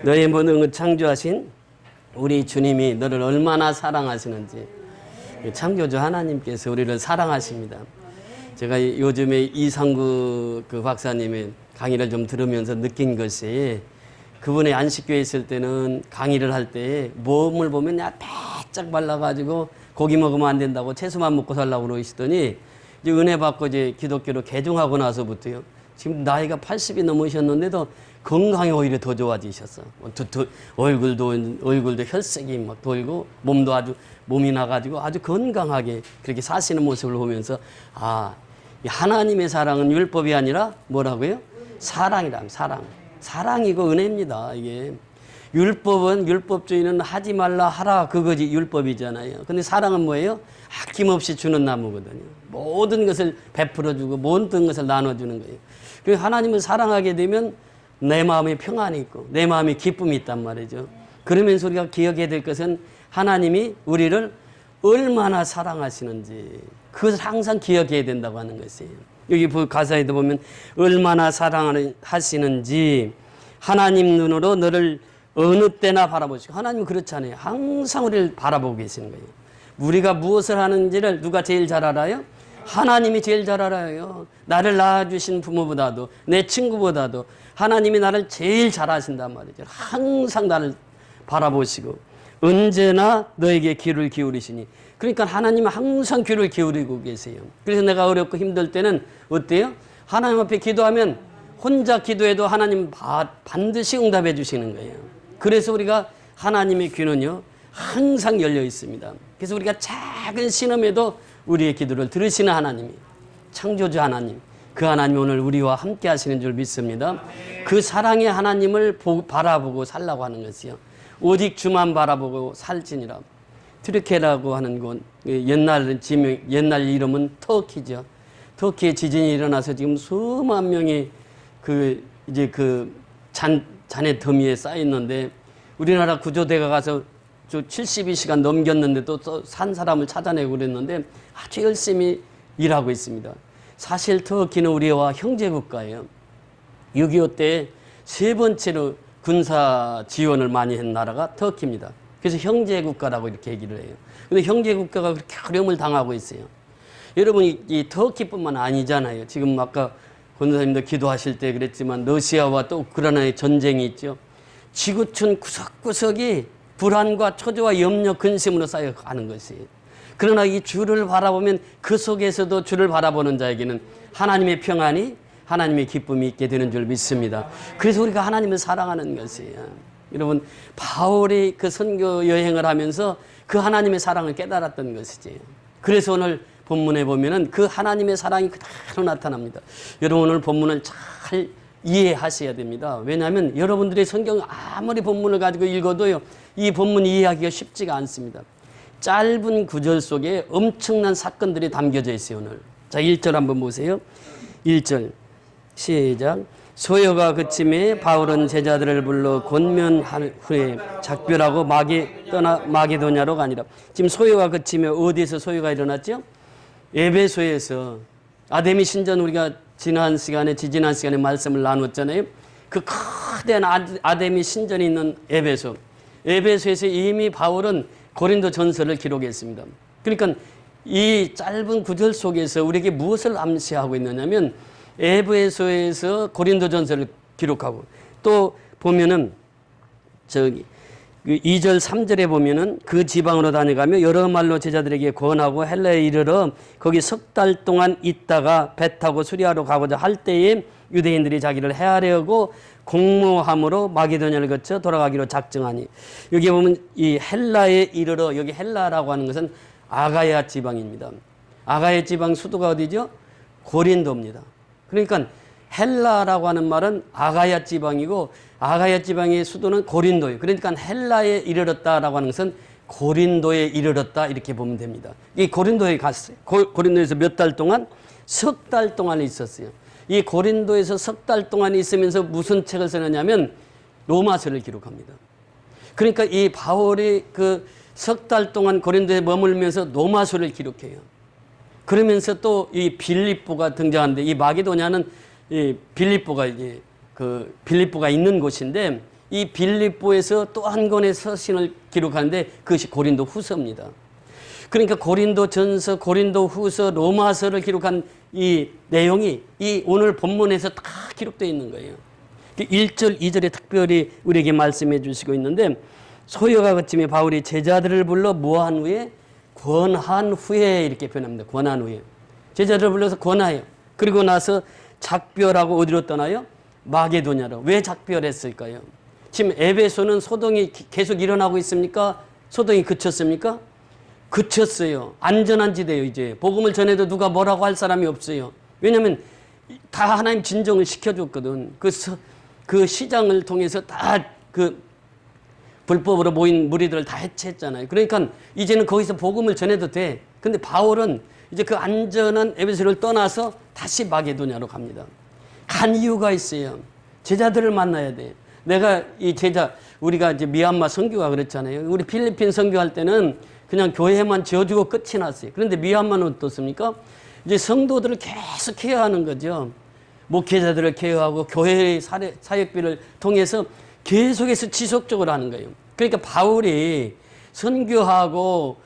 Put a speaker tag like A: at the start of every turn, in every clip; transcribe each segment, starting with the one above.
A: 너의 모든 것 창조하신 우리 주님이 너를 얼마나 사랑하시는지, 창조주 하나님께서 우리를 사랑하십니다. 제가 요즘에 이상구 그 박사님의 강의를 좀 들으면서 느낀 것이, 그분의 안식교에 있을 때는 강의를 할 때 몸을 보면 야 바짝 말라가지고 고기 먹으면 안 된다고 채소만 먹고 살라고 그러시더니, 이제 은혜 받고 이제 기독교로 개종하고 나서부터요, 지금 나이가 80이 넘으셨는데도 건강이 오히려 더 좋아지셨어. 얼굴도 혈색이 막 돌고 몸도 아주 몸이 나가지고 아주 건강하게 그렇게 사시는 모습을 보면서, 아, 하나님의 사랑은 율법이 아니라 뭐라고요? 사랑이란 사랑. 사랑이고 은혜입니다. 이게 율법은, 율법주의는 하지 말라 하라 그거지 율법이잖아요. 근데 사랑은 뭐예요? 아낌없이 주는 나무거든요. 모든 것을 베풀어주고 모든 것을 나눠주는 거예요. 그래서 하나님을 사랑하게 되면 내 마음에 평안이 있고 내 마음에 기쁨이 있단 말이죠. 그러면서 우리가 기억해야 될 것은 하나님이 우리를 얼마나 사랑하시는지, 그것을 항상 기억해야 된다고 하는 것이에요. 여기 가사에도 보면 얼마나 사랑하시는지 하나님 눈으로 너를 어느 때나 바라보시고, 하나님은 그렇잖아요. 항상 우리를 바라보고 계시는 거예요. 우리가 무엇을 하는지를 누가 제일 잘 알아요? 하나님이 제일 잘 알아요. 나를 낳아주신 부모보다도 내 친구보다도 하나님이 나를 제일 잘 아신단 말이죠. 항상 나를 바라보시고 언제나 너에게 귀를 기울이시니, 그러니까 하나님은 항상 귀를 기울이고 계세요. 그래서 내가 어렵고 힘들 때는 어때요? 하나님 앞에 기도하면 혼자 기도해도 하나님 반드시 응답해 주시는 거예요. 그래서 우리가 하나님의 귀는요 항상 열려 있습니다. 그래서 우리가 작은 신음에도 우리의 기도를 들으시는 하나님이, 창조주 하나님, 그 하나님이 오늘 우리와 함께 하시는 줄 믿습니다. 그 사랑의 하나님을 바라보고 살라고 하는 것이요, 오직 주만 바라보고 살지니라. 트르케라고 하는 곳, 옛날 이름은 터키죠. 터키에 지진이 일어나서 지금 수만 명이 잔해 더미에 쌓여 있는데, 우리나라 구조대가 가서 72시간 넘겼는데 또 산 사람을 찾아내고 그랬는데 아주 열심히 일하고 있습니다. 사실 터키는 우리와 형제국가예요. 6.25 때 세 번째로 군사 지원을 많이 한 나라가 터키입니다. 그래서 형제국가라고 이렇게 얘기를 해요. 근데 형제국가가 그렇게 어려움을 당하고 있어요. 여러분, 이 터키뿐만 아니잖아요. 지금 아까 권사님도 기도하실 때 그랬지만 러시아와 또 우크라이나의 전쟁이 있죠. 지구촌 구석구석이 불안과 초조와 염려, 근심으로 쌓여가는 것이에요. 그러나 이 주를 바라보면 그 속에서도 주를 바라보는 자에게는 하나님의 평안이, 하나님의 기쁨이 있게 되는 줄 믿습니다. 그래서 우리가 하나님을 사랑하는 것이에요. 여러분, 바울이 그 선교 여행을 하면서 그 하나님의 사랑을 깨달았던 것이지. 그래서 오늘 본문에 보면은 그 하나님의 사랑이 그대로 나타납니다. 여러분, 오늘 본문을 잘 이해하셔야 됩니다. 왜냐하면 여러분들의 성경 아무리 본문을 가지고 읽어도요, 이 본문 이해하기가 쉽지가 않습니다. 짧은 구절 속에 엄청난 사건들이 담겨져 있어요. 오늘 자, 1절 한번 보세요. 1절 시작. 소요가 그침에 바울은 제자들을 불러 권면한 후에 작별하고 마게도냐로 가니라. 지금 소요가 그침에 어디에서 소요가 일어났죠? 에베소에서. 아데미 신전, 우리가 지지난 시간에 말씀을 나눴잖아요. 그 거대한 아데미 신전이 있는 에베소에서 이미 바울은 고린도 전서를 기록했습니다. 그러니까 이 짧은 구절 속에서 우리에게 무엇을 암시하고 있느냐면, 에베소에서 고린도 전서를 기록하고, 또 보면은 저기 2절 3절에 보면은 그 지방으로 다녀가며 여러 말로 제자들에게 권하고 헬라에 이르러 거기 석 달 동안 있다가 배 타고 수리하러 가고자 할 때에 유대인들이 자기를 해하려고 공모함으로 마게도냐를 거쳐 돌아가기로 작정하니. 여기 보면 이 헬라에 이르러, 여기 헬라라고 하는 것은 아가야 지방입니다. 아가야 지방 수도가 어디죠? 고린도입니다. 그러니까 헬라라고 하는 말은 아가야 지방이고, 아가야 지방의 수도는 고린도예요. 그러니까 헬라에 이르렀다라고 하는 것은 고린도에 이르렀다, 이렇게 보면 됩니다. 이 고린도에 갔어요. 고린도에서 몇 달 동안? 석 달 동안 있었어요. 이 고린도에서 석 달 동안 있으면서 무슨 책을 쓰느냐면 로마서를 기록합니다. 그러니까 이 바울이 그 석 달 동안 고린도에 머물면서 로마서를 기록해요. 그러면서 또 이 빌립보가 등장하는데, 이 마게도냐는 이 빌립보가 있는 곳인데, 이 빌립보에서 또 한 권의 서신을 기록하는데 그것이 고린도 후서입니다. 그러니까 고린도 전서, 고린도 후서, 로마서를 기록한 이 내용이 이 오늘 본문에서 다 기록되어 있는 거예요. 1절, 2절에 특별히 우리에게 말씀해 주시고 있는데 소요가 그침에 바울이 제자들을 불러 뭐한 후에? 권한 후에 이렇게 표현합니다. 권한 후에. 제자들을 불러서 권하여. 그리고 나서 작별하고 어디로 떠나요? 마게도냐로. 왜 작별했을까요? 지금 에베소는 소동이 계속 일어나고 있습니까? 소동이 그쳤습니까? 그쳤어요. 안전한 지대요. 이제 복음을 전해도 누가 뭐라고 할 사람이 없어요. 왜냐하면 다 하나님 진정을 시켜줬거든. 그 시장을 통해서 다 그 불법으로 모인 무리들을 다 해체했잖아요. 그러니까 이제는 거기서 복음을 전해도 돼. 근데 바울은 이제 그 안전한 에베소를 떠나서 다시 마게도냐로 갑니다. 간 이유가 있어요. 제자들을 만나야 돼. 내가 이 우리가 이제 미얀마 선교가 그랬잖아요. 우리 필리핀 선교할 때는 그냥 교회만 지어주고 끝이 났어요. 그런데 미얀마는 어떻습니까? 이제 성도들을 계속 케어하는 거죠. 목회자들을 케어하고 교회의 사역비를 통해서 계속해서 지속적으로 하는 거예요. 그러니까 바울이 선교하고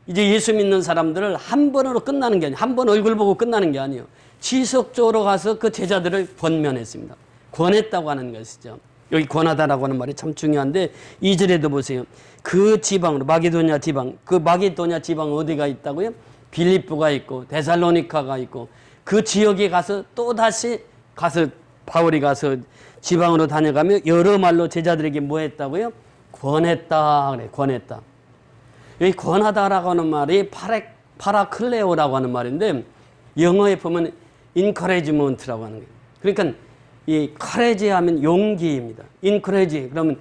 A: 이제 예수 믿는 사람들을 한 번으로 끝나는 게 아니에요. 한 번 얼굴 보고 끝나는 게 아니에요. 지속적으로 가서 그 제자들을 권면했습니다. 권했다고 하는 것이죠. 여기 권하다라고 하는 말이 참 중요한데 2절에도 보세요. 그 지방으로 마게도냐 지방, 그 마게도냐 지방 어디가 있다고요? 빌립보가 있고 데살로니카가 있고 그 지역에 가서 또 다시 가서 바울이 가서 지방으로 다녀가며 여러 말로 제자들에게 뭐 했다고요? 권했다 그래. 권했다. 여기 권하다라고 하는 말이 파라클레오라고 하는 말인데 영어에 보면 encouragement라고 하는 거예요. 그러니까 이 courage 하면 용기입니다. encourage 그러면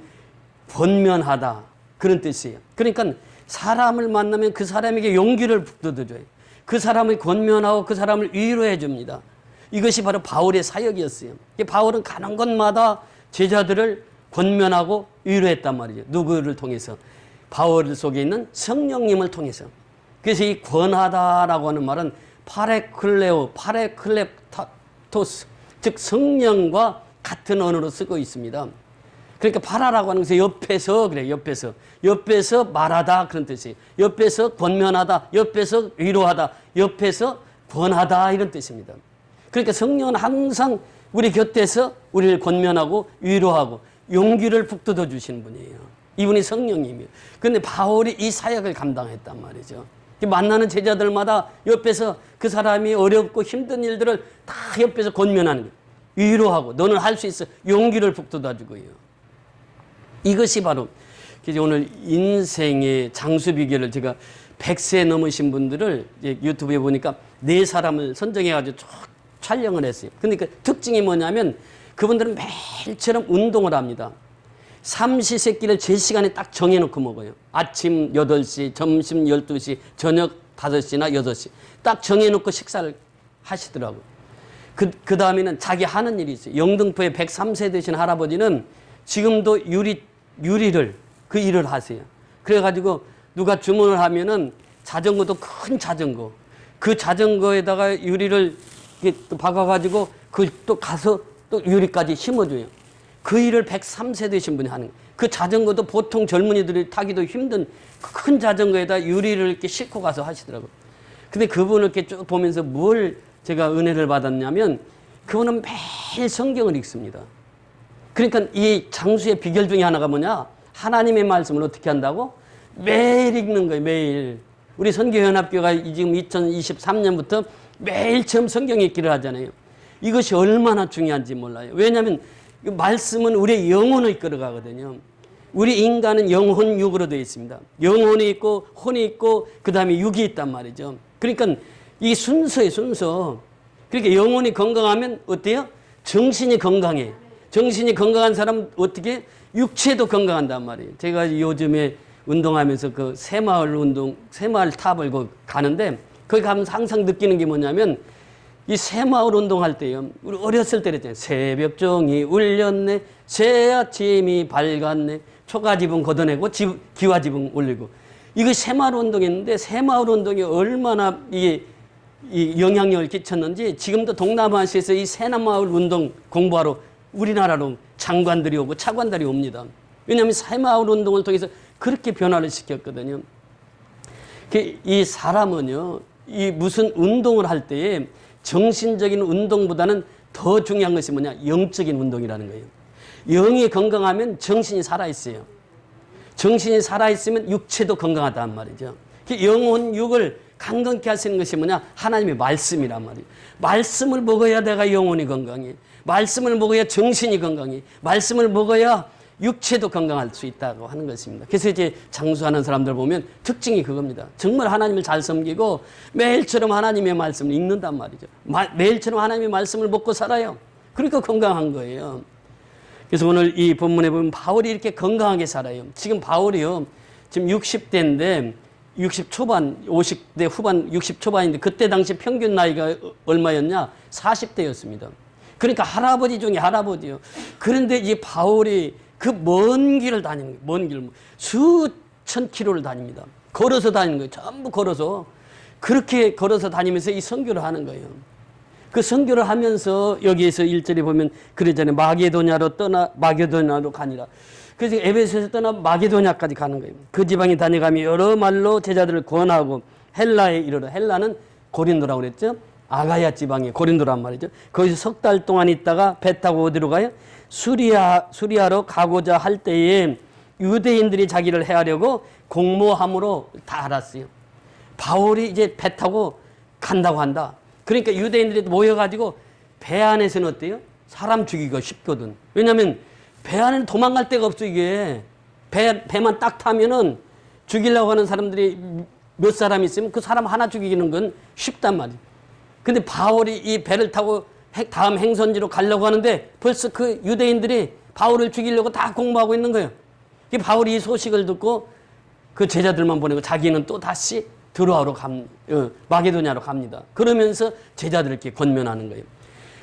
A: 권면하다 그런 뜻이에요. 그러니까 사람을 만나면 그 사람에게 용기를 북돋아줘요. 그 사람을 권면하고 그 사람을 위로해 줍니다. 이것이 바로 바울의 사역이었어요. 바울은 가는 곳마다 제자들을 권면하고 위로했단 말이죠. 누구를 통해서? 바울 속에 있는 성령님을 통해서. 그래서 이 권하다라고 하는 말은 파레클레토스, 즉 성령과 같은 언어로 쓰고 있습니다. 그러니까 파라라고 하는 것은 옆에서 그래요. 옆에서 말하다 그런 뜻이에요. 옆에서 권면하다, 옆에서 위로하다, 옆에서 권하다 이런 뜻입니다. 그러니까 성령은 항상 우리 곁에서 우리를 권면하고 위로하고 용기를 북돋워 주시는 분이에요. 이분이 성령님이에요. 그런데 바울이 이 사역을 감당했단 말이죠. 만나는 제자들마다 옆에서 그 사람이 어렵고 힘든 일들을 다 옆에서 권면하는 거예요. 위로하고 너는 할 수 있어. 용기를 북돋워 주고요. 이것이 바로 오늘 인생의 장수 비결을 제가 100세 넘으신 분들을 유튜브에 보니까 4사람을 선정해가지고 쭉 촬영을 했어요. 근데 그 특징이 뭐냐면 그분들은 매일처럼 운동을 합니다. 삼시세끼를 제 시간에 딱 정해놓고 먹어요. 아침 8시, 점심 12시, 저녁 5시나 6시. 딱 정해놓고 식사를 하시더라고요. 그 다음에는 자기 하는 일이 있어요. 영등포에 103세 되신 할아버지는 지금도 유리를 그 일을 하세요. 그래가지고 누가 주문을 하면은 자전거도 큰 자전거. 그 자전거에다가 유리를 이렇게 또 박아가지고 그 또 가서 또 유리까지 심어줘요. 그 일을 103세 되신 분이 하는 거예요. 그 자전거도 보통 젊은이들이 타기도 힘든 큰 자전거에다 유리를 이렇게 싣고 가서 하시더라고요. 근데 그분을 이렇게 쭉 보면서 뭘 제가 은혜를 받았냐면 그분은 매일 성경을 읽습니다. 그러니까 이 장수의 비결 중에 하나가 뭐냐? 하나님의 말씀을 어떻게 한다고? 매일 읽는 거예요. 매일. 우리 선교연합교가 지금 2023년부터 매일 처음 성경 읽기를 하잖아요. 이것이 얼마나 중요한지 몰라요. 왜냐하면 말씀은 우리의 영혼을 이끌어가거든요. 우리 인간은 영혼 육으로 되어 있습니다. 영혼이 있고 혼이 있고 그 다음에 육이 있단 말이죠. 그러니까 이 순서예요. 순서. 그러니까 영혼이 건강하면 어때요? 정신이 건강해. 정신이 건강한 사람은 어떻게? 육체도 건강한단 말이에요. 제가 요즘에 운동하면서 그 새마을 탑을 가는데 거기 가면 항상 느끼는 게 뭐냐면 이 새마을 운동할 때요. 우리 어렸을 때 그랬잖아요. 새벽종이 울렸네. 새 아침이 밝았네. 초가지붕 걷어내고 기와지붕 올리고. 이거 새마을 운동했는데 새마을 운동이 얼마나 이 영향력을 끼쳤는지 지금도 동남아시아에서 이 새마을 운동 공부하러 우리나라로 장관들이 오고 차관들이 옵니다. 왜냐하면 새마을 운동을 통해서 그렇게 변화를 시켰거든요. 이 사람은요, 이 무슨 운동을 할 때에 정신적인 운동보다는 더 중요한 것이 뭐냐? 영적인 운동이라는 거예요. 영이 건강하면 정신이 살아있어요. 정신이 살아있으면 육체도 건강하단 말이죠. 영혼, 육을 강건케 하시는 것이 뭐냐? 하나님의 말씀이란 말이에요. 말씀을 먹어야 내가 영혼이 건강해. 말씀을 먹어야 정신이 건강해. 말씀을 먹어야 육체도 건강할 수 있다고 하는 것입니다. 그래서 이제 장수하는 사람들 보면 특징이 그겁니다. 정말 하나님을 잘 섬기고 매일처럼 하나님의 말씀을 읽는단 말이죠. 매일처럼 하나님의 말씀을 먹고 살아요. 그러니까 건강한 거예요. 그래서 오늘 이 본문에 보면 바울이 이렇게 건강하게 살아요. 지금 바울이요, 지금 60대인데 60 초반, 50대 후반, 60 초반인데 그때 당시 평균 나이가 얼마였냐? 40대였습니다. 그러니까 할아버지 중에 할아버지요. 그런데 이 바울이 그 먼 길을 다니는 거예요. 먼 길, 수천 킬로를 다닙니다. 걸어서 다니는 거예요. 전부 걸어서. 그렇게 걸어서 다니면서 이 선교를 하는 거예요. 그 선교를 하면서 여기에서 1절에 보면 그러잖아요. 마게도냐로 가니라. 그래서 에베소에서 떠나 마게도냐까지 가는 거예요. 그 지방에 다녀가며 여러 말로 제자들을 권하고 헬라에 이르러. 헬라는 고린도라고 그랬죠. 아가야 지방이 고린도란 말이죠. 거기서 석 달 동안 있다가 배 타고 어디로 가요? 수리아로 가고자 할 때에 유대인들이 자기를 해하려고 공모함으로 다 알았어요. 바울이 이제 배 타고 간다고 한다. 그러니까 유대인들이 모여가지고 배 안에서는 어때요? 사람 죽이기가 쉽거든. 왜냐하면 배 안에는 도망갈 데가 없어. 이게 배만 딱 타면은 죽이려고 하는 사람들이 몇 사람 있으면 그 사람 하나 죽이는 건 쉽단 말이에요. 근데 바울이 이 배를 타고 다음 행선지로 가려고 하는데 벌써 그 유대인들이 바울을 죽이려고 다 공모하고 있는 거예요. 바울이 이 소식을 듣고 그 제자들만 보내고 자기는 또 다시 마게도냐로 갑니다. 그러면서 제자들을 이렇게 권면하는 거예요.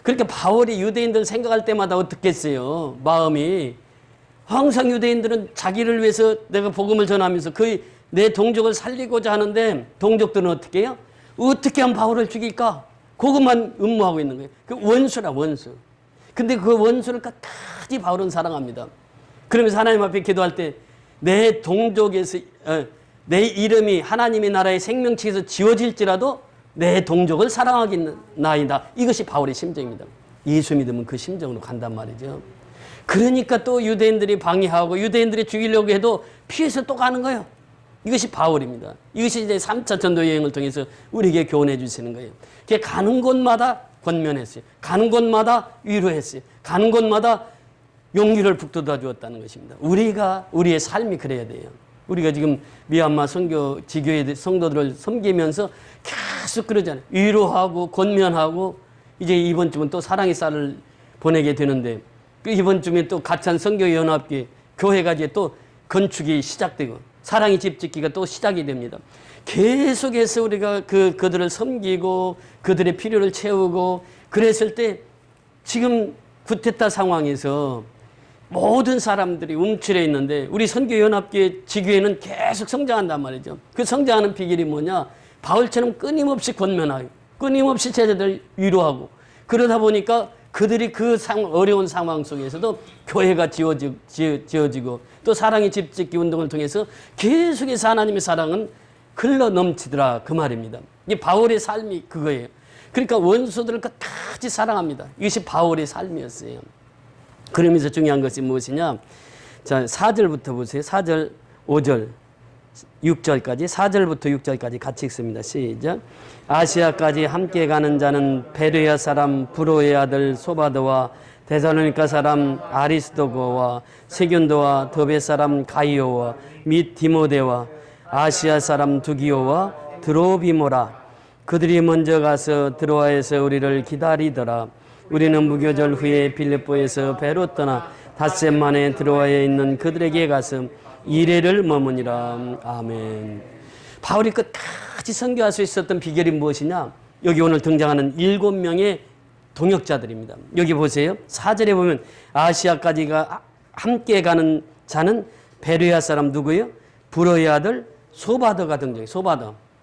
A: 그러니까 바울이 유대인들 생각할 때마다 어떻겠어요? 마음이 항상 유대인들은 자기를 위해서 내가 복음을 전하면서 내 동족을 살리고자 하는데 동족들은 어떻게 해요? 어떻게 하면 바울을 죽일까? 그것만 음모하고 있는 거예요. 그 원수라, 원수. 근데 그 원수를 끝까지 바울은 사랑합니다. 그러면서 하나님 앞에 기도할 때 내 동족에서 내 이름이 하나님의 나라의 생명책에서 지워질지라도 내 동족을 사랑하겠나이다. 이것이 바울의 심정입니다. 예수 믿으면 그 심정으로 간단 말이죠. 그러니까 또 유대인들이 방해하고 유대인들이 죽이려고 해도 피해서 또 가는 거예요. 이것이 바울입니다. 이것이 이제 3차 전도 여행을 통해서 우리에게 교훈해 주시는 거예요. 가는 곳마다 권면했어요. 가는 곳마다 위로했어요. 가는 곳마다 용기를 북돋아 주었다는 것입니다. 우리의 삶이 그래야 돼요. 우리가 지금 미얀마 선교 지교회 성도들을 섬기면서 계속 그러잖아요. 위로하고 권면하고 이제 이번 주면 또 사랑의 쌀을 보내게 되는데 이번 주면 또 가찬 선교연합회 교회가 이제 또 건축이 시작되고 사랑의 집 짓기가 또 시작이 됩니다. 계속해서 우리가 그들을 섬기고 그들의 필요를 채우고 그랬을 때 지금 구테타 상황에서 모든 사람들이 움츠려 있는데 우리 선교연합회 지교회는 계속 성장한단 말이죠. 그 성장하는 비결이 뭐냐? 바울처럼 끊임없이 권면하고 끊임없이 제자들 위로하고 그러다 보니까 그들이 그 어려운 상황 속에서도 교회가 지어지고 또 사랑의 집 짓기 운동을 통해서 계속해서 하나님의 사랑은 흘러 넘치더라 그 말입니다. 이 바울의 삶이 그거예요. 그러니까 원수들을 끝까지 사랑합니다. 이것이 바울의 삶이었어요. 그러면서 중요한 것이 무엇이냐? 자, 4절부터 보세요. 4절, 5절, 6절까지 4절부터 6절까지 같이 읽습니다. 시작. 아시아까지 함께 가는 자는 베레아 사람 브로의 아들 소바도와 데살로니가 사람 아리스도고와 세균도와 더베 사람 가이오와 및 디모데와 아시아 사람 두기오와 드로비모라. 그들이 먼저 가서 드로아에서 우리를 기다리더라. 우리는 무교절 후에 빌립보에서 배로 떠나 닷새 만에 드로아에 있는 그들에게 가서 이레를 머무니라. 아멘. 바울이 끝까지 선교할 수 있었던 비결이 무엇이냐? 여기 오늘 등장하는 7명의 동역자들입니다. 여기 보세요. 4절에 보면 아시아까지가 함께 가는 자는 베레아 사람 누구예요? 브로의 아들 소바더가 등장해요.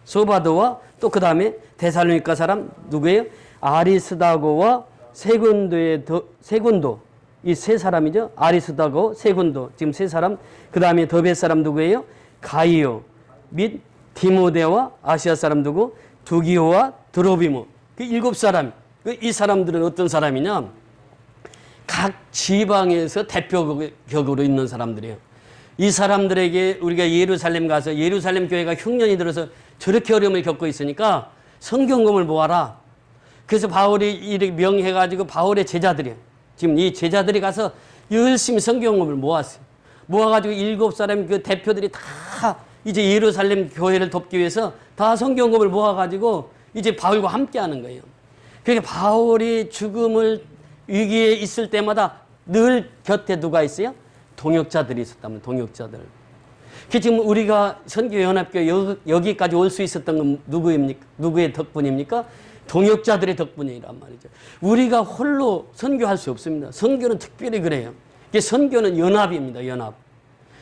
A: 소바더와 또 그 다음에 데살로니가 사람 누구예요? 아리스다고와 세군도 이 세 사람이죠. 아리스도하고 세군도 지금 세 사람. 그 다음에 더베 사람 누구예요? 가이오 및 디모데와 아시아 사람 누구? 두기호와 드로비모. 그 7사람. 이 사람들은 어떤 사람이냐? 각 지방에서 대표격으로 있는 사람들이에요. 이 사람들에게 우리가 예루살렘 가서 예루살렘 교회가 흉년이 들어서 저렇게 어려움을 겪고 있으니까 성경금을 모아라. 그래서 바울이 이렇게 명해가지고 바울의 제자들이에요. 지금 이 제자들이 가서 열심히 성경금을 모았어요. 모아가지고 7사람 그 대표들이 다 이제 예루살렘 교회를 돕기 위해서 다 성경금을 모아가지고 이제 바울과 함께 하는 거예요. 그러니까 바울이 죽음을 위기에 있을 때마다 늘 곁에 누가 있어요? 동역자들이 있었다면 동역자들. 그 지금 우리가 선교연합교회 여기까지 올 수 있었던 건 누구의 덕분입니까? 동역자들의 덕분이란 말이죠. 우리가 홀로 선교할 수 없습니다. 선교는 특별히 그래요. 선교는 연합입니다. 연합.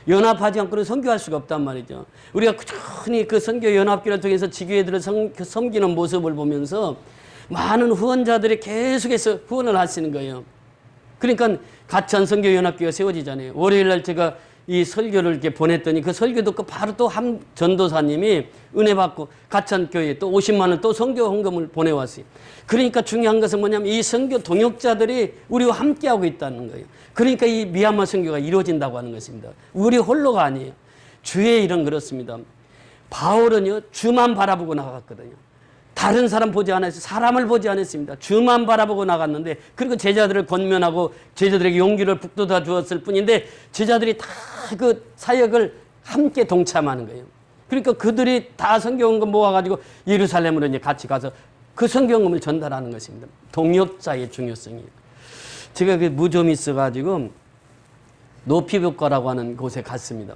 A: 연합하지 않고는 선교할 수가 없단 말이죠. 우리가 꾸준히 그 선교연합교회를 통해서 지교회들을 섬기는 모습을 보면서 많은 후원자들이 계속해서 후원을 하시는 거예요. 그러니까 가천 선교연합교회가 세워지잖아요. 월요일날 제가 이 설교를 이렇게 보냈더니 그 설교 듣고 바로 또 한 전도사님이 은혜 받고 가천교회에 또 50만 원 또 선교 헌금을 보내왔어요. 그러니까 중요한 것은 뭐냐면 이 선교 동역자들이 우리와 함께하고 있다는 거예요. 그러니까 이 미얀마 선교가 이루어진다고 하는 것입니다. 우리 홀로가 아니에요. 주의 일은 그렇습니다. 바울은요 주만 바라보고 나갔거든요. 다른 사람 보지 않았어요. 사람을 보지 않았습니다. 주만 바라보고 나갔는데 그리고 제자들을 권면하고 제자들에게 용기를 북돋아 주었을 뿐인데 제자들이 다 그 사역을 함께 동참하는 거예요. 그러니까 그들이 다 성경금 모아가지고 예루살렘으로 이제 같이 가서 그 성경금을 전달하는 것입니다. 동역자의 중요성이에요. 제가 그 무좀이 있어가지고 노피부과라고 하는 곳에 갔습니다.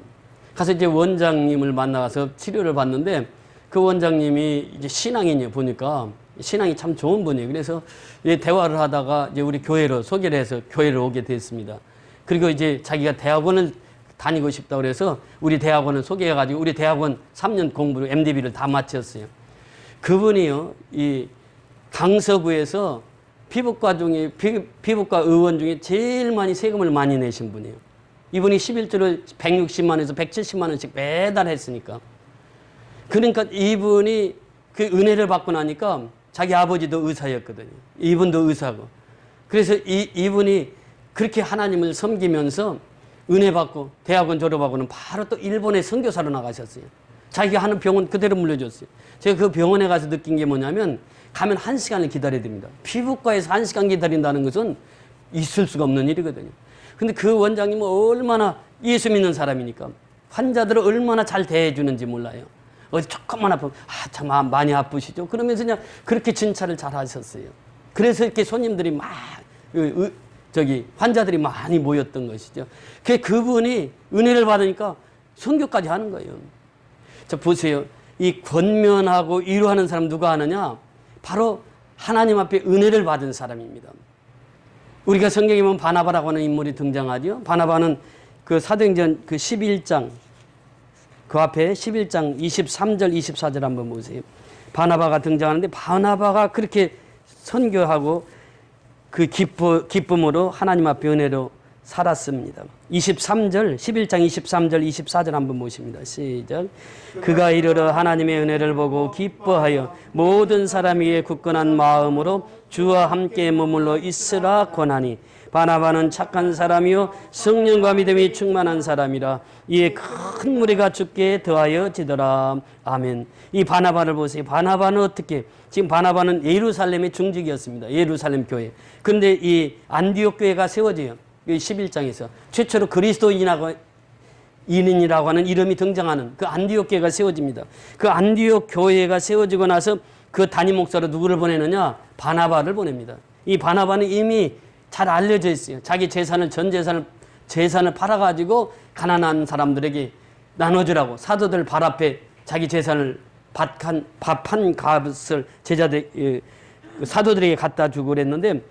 A: 가서 이제 원장님을 만나서 치료를 받는데 그 원장님이 이제 신앙인이에요. 보니까 신앙이 참 좋은 분이에요. 그래서 대화를 하다가 이제 우리 교회로 소개를 해서 교회를 오게 됐습니다. 그리고 이제 자기가 대학원을 다니고 싶다고 그래서 우리 대학원을 소개해가지고 우리 대학원 3년 공부를 MDB를 다 마쳤어요. 그분이요, 이 강서구에서 피부과 의원 중에 제일 많이 세금을 많이 내신 분이에요. 이분이 11조를 160만 원에서 170만 원씩 매달 했으니까. 그러니까 이분이 그 은혜를 받고 나니까 자기 아버지도 의사였거든요. 이분도 의사고. 그래서 이분이 그렇게 하나님을 섬기면서 은혜 받고 대학원 졸업하고는 바로 또 일본에 선교사로 나가셨어요. 자기가 하는 병원 그대로 물려줬어요. 제가 그 병원에 가서 느낀 게 뭐냐면 가면 1시간을 기다려야 됩니다. 피부과에서 1시간 기다린다는 것은 있을 수가 없는 일이거든요. 근데 그 원장님은 얼마나 예수 믿는 사람이니까 환자들을 얼마나 잘 대해주는지 몰라요. 어디 조금만 아프면 참 많이 아프시죠. 그러면서 그냥 그렇게 진찰을 잘 하셨어요. 그래서 이렇게 손님들이 막 환자들이 많이 모였던 것이죠. 그분이 은혜를 받으니까 선교까지 하는 거예요. 자 보세요. 이 권면하고 위로하는 사람 누가 하느냐? 바로 하나님 앞에 은혜를 받은 사람입니다. 우리가 성경에 보면 바나바라고 하는 인물이 등장하죠. 바나바는 그 사도행전 그 11장 그 앞에 11장 23절 24절 한번 보세요. 바나바가 등장하는데 바나바가 그렇게 선교하고 그 기쁨으로 하나님 앞에 은혜로 살았습니다. 23절 11장 23절 24절 한번 보십니다. 시작. 그가 이르러 하나님의 은혜를 보고 기뻐하여 모든 사람에게 굳건한 마음으로 주와 함께 머물러 있으라 권하니 바나바는 착한 사람이요 성령과 믿음이 충만한 사람이라 이에 큰 무리가 주께 더하여 지더라. 아멘. 이 바나바를 보세요. 바나바는 어떻게 지금 바나바는 예루살렘의 중직이었습니다. 예루살렘 교회. 그런데 이 안디옥 교회가 세워져요. 11장에서 최초로 그리스도인이라고 하는 이름이 등장하는 그 안디옥 교회가 세워집니다. 그 안디옥 교회가 세워지고 나서 그 담임 목사로 누구를 보내느냐? 바나바를 보냅니다. 이 바나바는 이미 잘 알려져 있어요. 자기 재산을 전 재산을 팔아가지고 가난한 사람들에게 나눠주라고 사도들 발 앞에 자기 재산을 밥한 값을 사도들에게 갖다 주고 그랬는데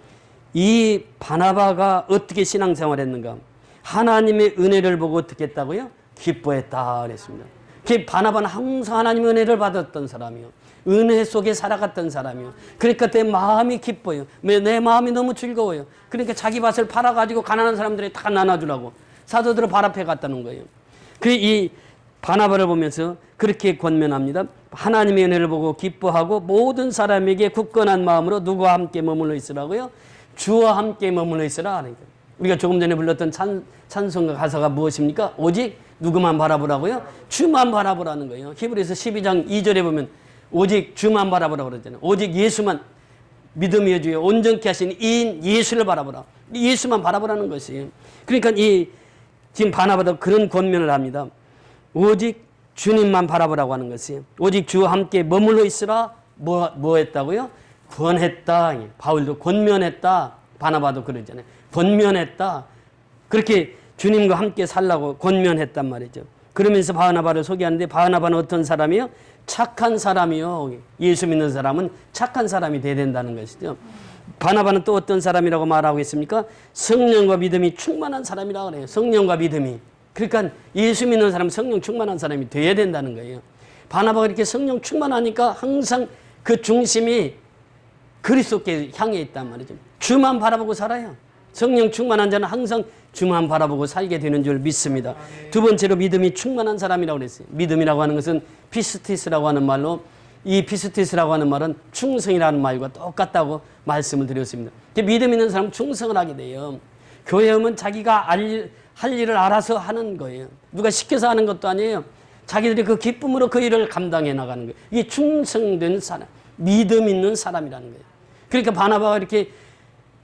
A: 이 바나바가 어떻게 신앙생활 했는가? 하나님의 은혜를 보고 어떻게 했다고요? 기뻐했다 그랬습니다. 바나바는 항상 하나님의 은혜를 받았던 사람이요. 은혜 속에 살아갔던 사람이요. 그러니까 내 마음이 기뻐요. 내 마음이 너무 즐거워요. 그러니까 자기 밭을 팔아가지고 가난한 사람들이 다 나눠주라고 사도들을 발 앞에 갔다는 거예요. 이 바나바를 보면서 그렇게 권면합니다. 하나님의 은혜를 보고 기뻐하고 모든 사람에게 굳건한 마음으로 누구와 함께 머물러 있으라고요? 주와 함께 머물러 있으라. 우리가 조금 전에 불렀던 찬송가 가사가 무엇입니까? 오직 누구만 바라보라고요? 주만 바라보라는 거예요. 히브리서 12장 2절에 보면 오직 주만 바라보라고 그러잖아요. 오직 예수만 믿음의 주여 온전케 하신 이인 예수를 바라보라. 예수만 바라보라는 것이에요. 그러니까 지금 바나바도 그런 권면을 합니다. 오직 주님만 바라보라고 하는 것이에요. 오직 주와 함께 머물러 있으라. 뭐 했다고요? 권했다. 바울도 권면했다. 바나바도 그러잖아요. 권면했다. 그렇게 주님과 함께 살라고 권면했단 말이죠. 그러면서 바나바를 소개하는데 바나바는 어떤 사람이요? 착한 사람이요. 예수 믿는 사람은 착한 사람이 돼야 된다는 것이죠. 바나바는 또 어떤 사람이라고 말하고 있습니까? 성령과 믿음이 충만한 사람이라고 그래요. 성령과 믿음이. 그러니까 예수 믿는 사람은 성령 충만한 사람이 돼야 된다는 거예요. 바나바가 이렇게 성령 충만하니까 항상 그 중심이 그리스도께 향해 있단 말이죠. 주만 바라보고 살아요. 성령 충만한 자는 항상 주만 바라보고 살게 되는 줄 믿습니다. 두 번째로 믿음이 충만한 사람이라고 그랬어요. 믿음이라고 하는 것은 피스티스라고 하는 말로 이 피스티스라고 하는 말은 충성이라는 말과 똑같다고 말씀을 드렸습니다. 믿음 있는 사람은 충성을 하게 돼요. 교회 오면 자기가 할 일을 알아서 하는 거예요. 누가 시켜서 하는 것도 아니에요. 자기들이 그 기쁨으로 그 일을 감당해 나가는 거예요. 이게 충성된 사람, 믿음 있는 사람이라는 거예요. 그러니까 바나바가 이렇게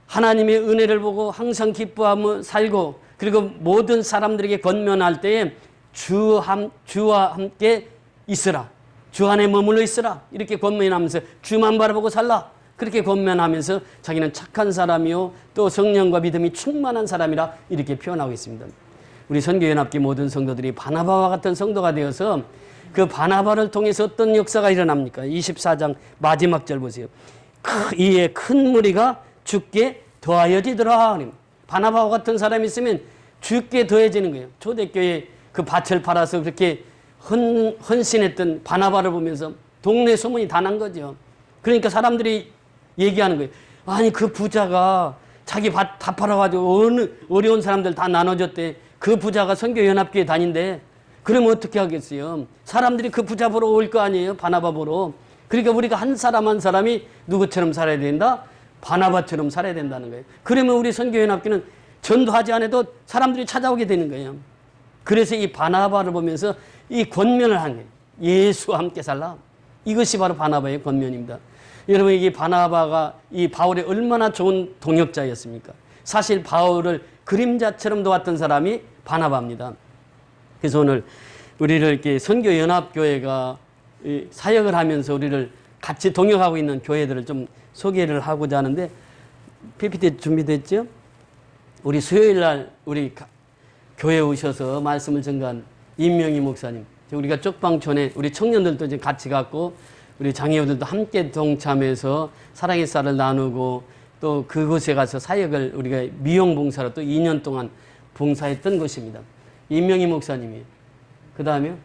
A: 하나님의 은혜를 보고 항상 기뻐하며 살고 그리고 모든 사람들에게 권면할 때에 주와 함께 있으라. 주 안에 머물러 있으라. 이렇게 권면하면서 주만 바라보고 살라. 그렇게 권면하면서 자기는 착한 사람이요 또 성령과 믿음이 충만한 사람이라 이렇게 표현하고 있습니다. 우리 선교연합교 모든 성도들이 바나바와 같은 성도가 되어서 그 바나바를 통해서 어떤 역사가 일어납니까? 24장 마지막 절 보세요. 이에 큰 무리가 주께 더하여지더라. 바나바와 같은 사람이 있으면 주께 더해지는 거예요. 초대교회 그 밭을 팔아서 그렇게 헌신했던 바나바를 보면서 동네 소문이 다 난 거죠. 그러니까 사람들이 얘기하는 거예요. 아니 그 부자가 자기 밭 다 팔아가지고 어려운 사람들 다 나눠줬대. 그 부자가 선교연합교회 다닌대. 그러면 어떻게 하겠어요? 사람들이 그 부자 보러 올 거 아니에요? 바나바 보러. 그러니까 우리가 한 사람 한 사람이 누구처럼 살아야 된다? 바나바처럼 살아야 된다는 거예요. 그러면 우리 선교연합교는 전도하지 않아도 사람들이 찾아오게 되는 거예요. 그래서 이 바나바를 보면서 이 권면을 한 거예요. 예수와 함께 살라. 이것이 바로 바나바의 권면입니다. 여러분 이게 바나바가 이 바울의 얼마나 좋은 동역자였습니까? 사실 바울을 그림자처럼 도왔던 사람이 바나바입니다. 그래서 오늘 우리를 이렇게 선교연합교회가 사역을 하면서 우리를 같이 동역하고 있는 교회들을 좀 소개를 하고자 하는데 PPT 준비됐죠? 우리 수요일 날 우리 교회에 오셔서 말씀을 전가한 임명희 목사님, 우리가 쪽방촌에 우리 청년들도 이제 같이 갔고 우리 장애우들도 함께 동참해서 사랑의 쌀을 나누고 또 그곳에 가서 사역을 우리가 미용봉사로 또 2년 동안 봉사했던 곳입니다. 임명희 목사님이. 그 다음에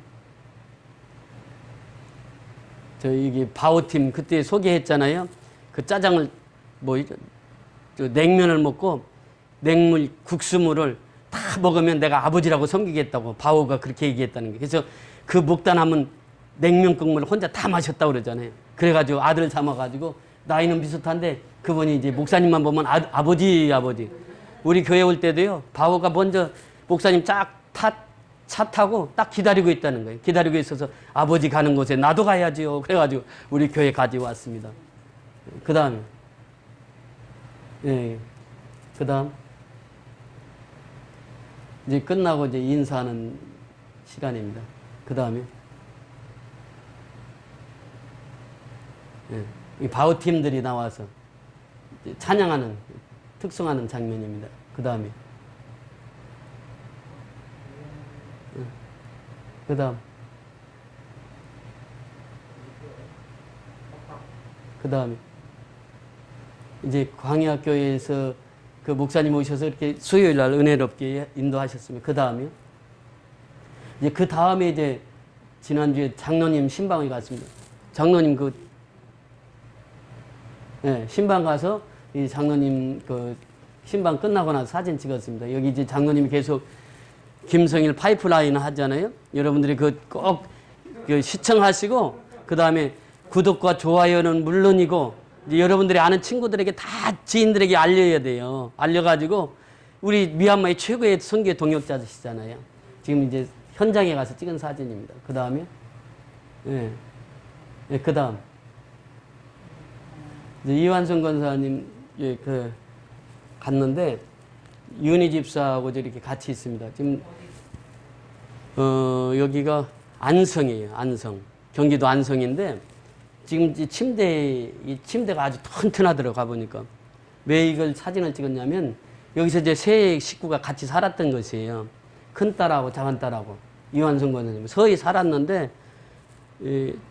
A: 이게 바오팀 그때 소개했잖아요. 그 짜장을 냉면을 먹고 냉물 국수물을 다 먹으면 내가 아버지라고 섬기겠다고 바오가 그렇게 얘기했다는 거예요. 그래서 그 목단하면 냉면 국물을 혼자 다 마셨다고 그러잖아요. 그래가지고 아들 삼아가지고 나이는 비슷한데 그분이 이제 목사님만 보면 아버지. 우리 교회 올 때도요. 바오가 먼저 목사님 차 타고 딱 기다리고 있다는 거예요. 기다리고 있어서 아버지 가는 곳에 나도 가야지요. 그래가지고 우리 교회 가져왔습니다. 그 다음에 그 다음 이제 끝나고 이제 인사하는 시간입니다. 그 다음에 이 바우팀들이 나와서 찬양하는 특송하는 장면입니다. 그 다음에 그 다음에 이제 광야교회에서 그 목사님 오셔서 이렇게 수요일 날 은혜롭게 인도하셨으면 그 다음에 이제 그 다음에 이제 지난주에 장로님 신방을 갔습니다. 장로님 그 예, 신방 가서 이 장로님 그 신방 끝나고 나서 사진 찍었습니다. 여기 이제 장로님이 계속 김성일 파이프라인 하잖아요. 여러분들이 꼭 시청하시고 그 다음에 구독과 좋아요는 물론이고 이제 여러분들이 아는 친구들에게 다 지인들에게 알려야 돼요. 알려가지고 우리 미얀마의 최고의 선교 동역자시잖아요. 지금 이제 현장에 가서 찍은 사진입니다. 그 다음에 예, 예, 그 다음 이완성 권사님 예, 갔는데 윤희 집사하고 이렇게 같이 있습니다. 지금 여기가 안성이에요. 안성. 경기도 안성인데 지금 이 침대가 아주 튼튼하더라고 가보니까. 왜 이걸 사진을 찍었냐면 여기서 이제 세 식구가 같이 살았던 것이에요. 큰 딸하고 작은 딸하고 이완성 권사님 서히 살았는데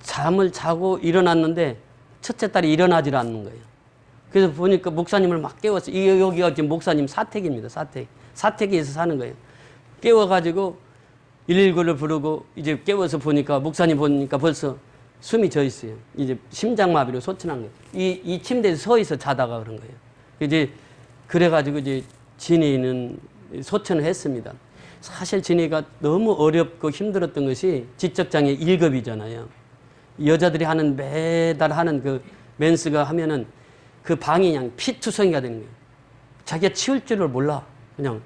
A: 잠을 자고 일어났는데 첫째 딸이 일어나질 않는 거예요. 그래서 보니까 목사님을 막 깨웠어요. 여기가 지금 목사님 사택입니다. 사택에서 사는 거예요. 깨워가지고 119를 부르고 이제 깨워서 보니까 목사님 보니까 벌써 숨이 져 있어요. 이제 심장마비로 소천한 거예요. 이 침대에서 서 있어 자다가 그런 거예요. 이제 그래가지고 이제 진이는 소천을 했습니다. 사실 진이가 너무 어렵고 힘들었던 것이 지적장애 1급이잖아요. 여자들이 매달 하는 그 멘스가 하면은 그 방이 그냥 피투성이가 되는 거예요. 자기가 치울 줄을 몰라. 그냥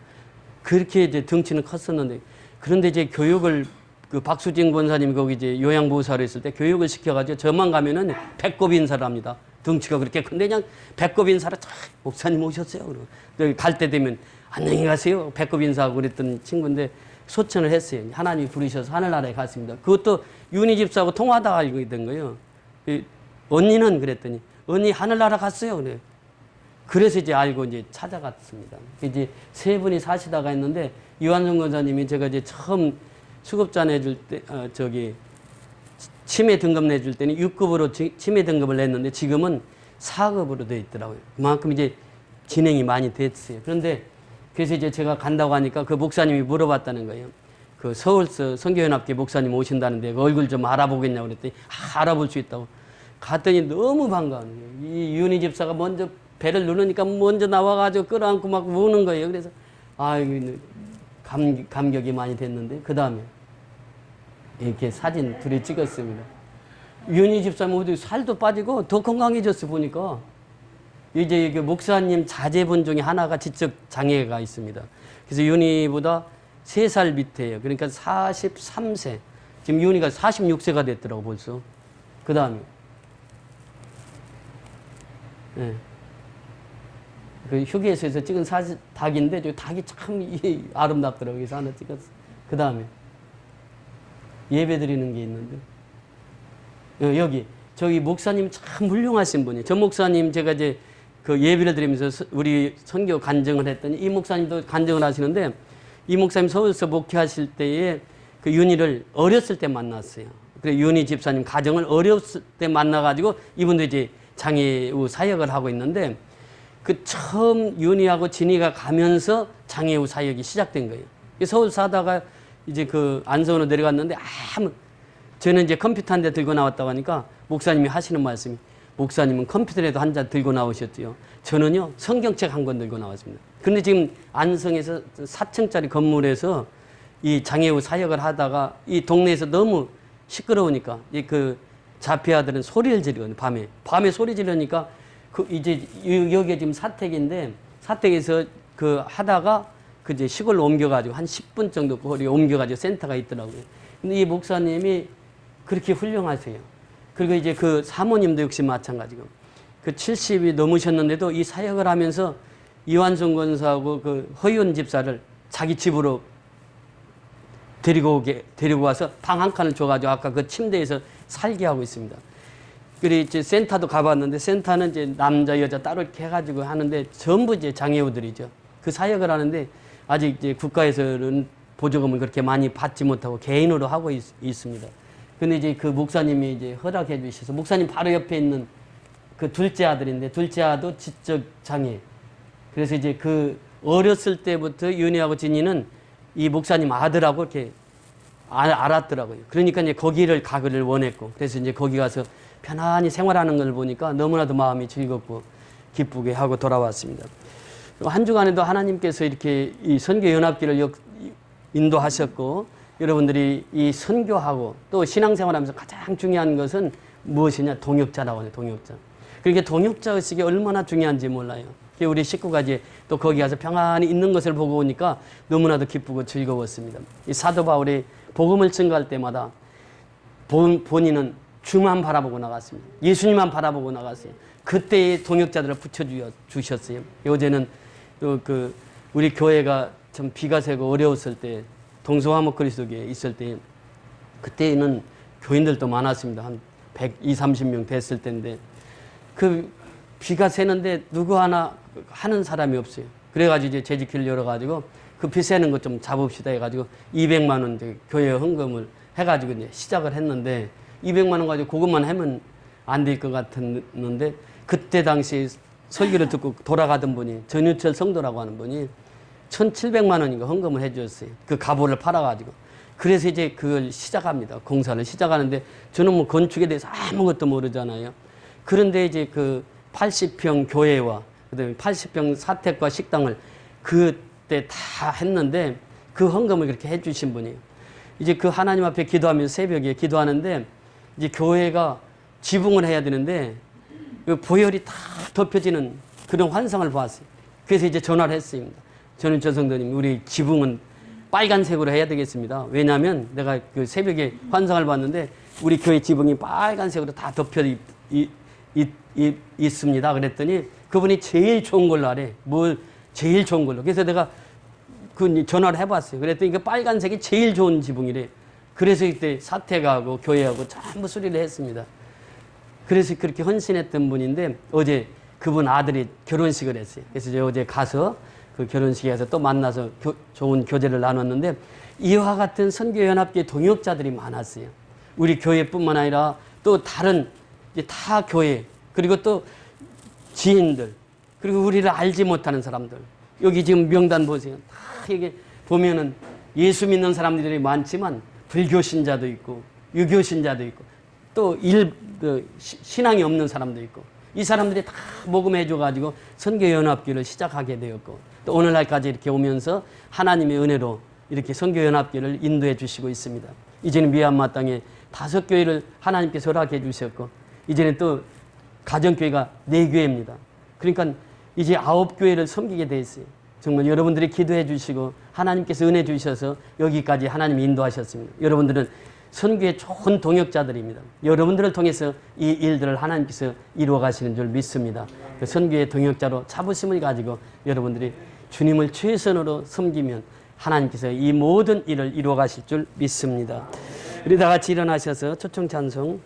A: 그렇게 이제 덩치는 컸었는데 그런데 이제 교육을 그 박수진 권사님 거기 이제 요양보호사로 있을 때 교육을 시켜가지고 저만 가면은 배꼽 인사를 합니다. 덩치가 그렇게 큰데 그냥 배꼽 인사를 목사님 오셨어요. 그리고 갈 때 되면 안녕히 가세요. 배꼽 인사하고 그랬던 친구인데 소천을 했어요. 하나님이 부르셔서 하늘나라에 갔습니다. 그것도 윤희 집사하고 통화하다가 알게 된 거예요. 언니는 그랬더니 언니 하늘나라 갔어요. 그래. 그래서 이제 알고 이제 찾아갔습니다. 이제 세 분이 사시다가 했는데 이완성 권사님이 제가 이제 처음 수급자 내줄 때 치매 등급 내줄 때는 6급으로 치매 등급을 냈는데 지금은 4급으로 돼 있더라고요. 그만큼 이제 진행이 많이 됐어요. 그런데 그래서 이제 제가 간다고 하니까 그 목사님이 물어봤다는 거예요. 그 서울서 선교연합회 목사님 오신다는데 그 얼굴 좀 알아보겠냐고 그랬더니 알아볼 수 있다고. 갔더니 너무 반가운 거예요. 이 윤희 집사가 먼저 배를 누르니까 먼저 나와가지고 끌어안고 막 우는 거예요. 그래서 감격이 많이 됐는데 그 다음에 이렇게 사진 둘이 찍었습니다. 윤희 집사님 어디 살도 빠지고 더 건강해졌어 보니까. 이제 이게 목사님 자제분 중에 하나가 지적 장애가 있습니다. 그래서 윤희보다 3살 밑에예요. 그러니까 43세. 지금 윤희가 46세가 됐더라고 벌써. 그 다음에 네. 그 휴게소에서 찍은 닭인데 저 닭이 참 아름답더라고요. 그래서 하나 찍었어. 그 다음에 예배 드리는 게 있는데 여기 저기 목사님 참 훌륭하신 분이에요. 전 목사님 제가 이제 그 예배를 드리면서 우리 선교 간증을 했더니 이 목사님도 간증을 하시는데 이 목사님 서울서 목회하실 때에 그 윤희를 어렸을 때 만났어요. 그래 윤희 집사님 가정을 어렸을 때 만나가지고 이분도 이제 장애우 사역을 하고 있는데 그 처음 윤희하고 진희가 가면서 장애우 사역이 시작된 거예요. 서울 사다가 이제 그 안성으로 내려갔는데 저는 이제 컴퓨터 한 대 들고 나왔다고 하니까 목사님이 하시는 말씀이 목사님은 컴퓨터라도 한 잔 들고 나오셨지요. 저는요 성경책 한 권 들고 나왔습니다. 그런데 지금 안성에서 4층짜리 건물에서 이 장애우 사역을 하다가 이 동네에서 너무 시끄러우니까 그 자폐아들은 소리를 지르거든요. 밤에 소리 지르니까 이제 여기에 지금 사택인데 사택에서 하다가 이제 시골로 옮겨가지고 한 10분 정도 거리 옮겨가지고 센터가 있더라고요. 근데 이 목사님이 그렇게 훌륭하세요. 그리고 이제 그 사모님도 역시 마찬가지고 그 70이 넘으셨는데도 이 사역을 하면서 이완성 권사하고 그 허윤 집사를 자기 집으로 데리고 와서 방 한 칸을 줘가지고 아까 그 침대에서 살게 하고 있습니다. 그리고 이제 센터도 가봤는데 센터는 이제 남자 여자 따로 이렇게 해가지고 하는데 전부 이제 장애우들이죠. 그 사역을 하는데 아직 이제 국가에서는 보조금을 그렇게 많이 받지 못하고 개인으로 하고 있습니다. 근데 이제 그 목사님이 이제 허락해 주셔서 목사님 바로 옆에 있는 그 둘째 아들인데 둘째 아도 지적 장애. 그래서 이제 그 어렸을 때부터 윤희하고 진이는 이 목사님 아들하고 이렇게 알았더라고요. 그러니까 이제 거기를 가기를 원했고 그래서 이제 거기 가서 편안히 생활하는 걸 보니까 너무나도 마음이 즐겁고 기쁘게 하고 돌아왔습니다. 한 주간에도 하나님께서 이렇게 이 선교연합기를 인도하셨고, 여러분들이 이 선교하고 또 신앙생활하면서 가장 중요한 것은 무엇이냐? 동역자라고 하네요. 동역자. 그러니까 동역자 의식이 얼마나 중요한지 몰라요. 우리 식구가 이제 또 거기 가서 평안히 있는 것을 보고 오니까 너무나도 기쁘고 즐거웠습니다. 이 사도 바울이 복음을 증거할 때마다 본인은 주만 바라보고 나갔습니다. 예수님만 바라보고 나갔어요. 그때의 동역자들을 붙여주셨어요. 어제는 또 우리 교회가 참 비가 새고 어려웠을 때, 동서화목 그리스도교에 있을 때, 그때는 교인들도 많았습니다. 한 120, 30명 됐을 때인데, 비가 새는데 누구 하나 하는 사람이 없어요. 그래가지고 이제 재직기를 열어가지고 비 새는 것 좀 잡읍시다 해가지고 200만 원 이제 교회 헌금을 해가지고 이제 시작을 했는데, 200만 원 가지고 그것만 하면 안 될 것 같았는데, 그때 당시 설교를 듣고 돌아가던 분이, 전유철 성도라고 하는 분이 1,700만 원인가 헌금을 해주셨어요. 그 가보를 팔아가지고. 그래서 이제 그걸 시작합니다. 공사를 시작하는데, 저는 뭐 건축에 대해서 아무것도 모르잖아요. 그런데 이제 80평 교회와 그다음에 80평 사택과 식당을 그때 다 했는데, 그 헌금을 그렇게 해주신 분이에요. 이제 하나님 앞에 기도하면서 새벽에 기도하는데, 이제 교회가 지붕을 해야 되는데 보혈이 다 덮여지는 그런 환상을 봤어요. 그래서 이제 전화를 했습니다. 저는 저 성도님, 우리 지붕은 빨간색으로 해야 되겠습니다. 왜냐하면 내가 새벽에 환상을 봤는데 우리 교회 지붕이 빨간색으로 다 덮여 있습니다. 그랬더니 그분이 제일 좋은 걸로 하래. 뭘 제일 좋은 걸로. 그래서 내가 전화를 해봤어요. 그랬더니 빨간색이 제일 좋은 지붕이래. 그래서 이때 사택하고 교회하고 전부 수리를 했습니다. 그래서 그렇게 헌신했던 분인데, 어제 그분 아들이 결혼식을 했어요. 그래서 제가 어제 가서 그 결혼식에서 또 만나서 좋은 교제를 나눴는데, 이와 같은 선교연합계 동역자들이 많았어요. 우리 교회뿐만 아니라 또 다른 타 교회, 그리고 또 지인들, 그리고 우리를 알지 못하는 사람들. 여기 지금 명단 보세요. 다 이게 보면은 예수 믿는 사람들이 많지만 불교 신자도 있고 유교 신자도 있고 또 신앙이 없는 사람도 있고, 이 사람들이 다 모금해 줘가지고 선교연합교를 시작하게 되었고, 또 오늘날까지 이렇게 오면서 하나님의 은혜로 이렇게 선교연합교를 인도해 주시고 있습니다. 이제는 미얀마 땅에 5교회를 하나님께서 허락해 주셨고, 이제는 또 가정교회가 4교회입니다. 그러니까 이제 9교회를 섬기게 돼 있어요. 정말 여러분들이 기도해 주시고 하나님께서 은혜 주셔서 여기까지 하나님이 인도하셨습니다. 여러분들은 선교의 좋은 동역자들입니다. 여러분들을 통해서 이 일들을 하나님께서 이루어 가시는 줄 믿습니다. 그 선교의 동역자로 자부심을 가지고 여러분들이 주님을 최선으로 섬기면 하나님께서 이 모든 일을 이루어 가실 줄 믿습니다. 우리 다 같이 일어나셔서 초청 찬송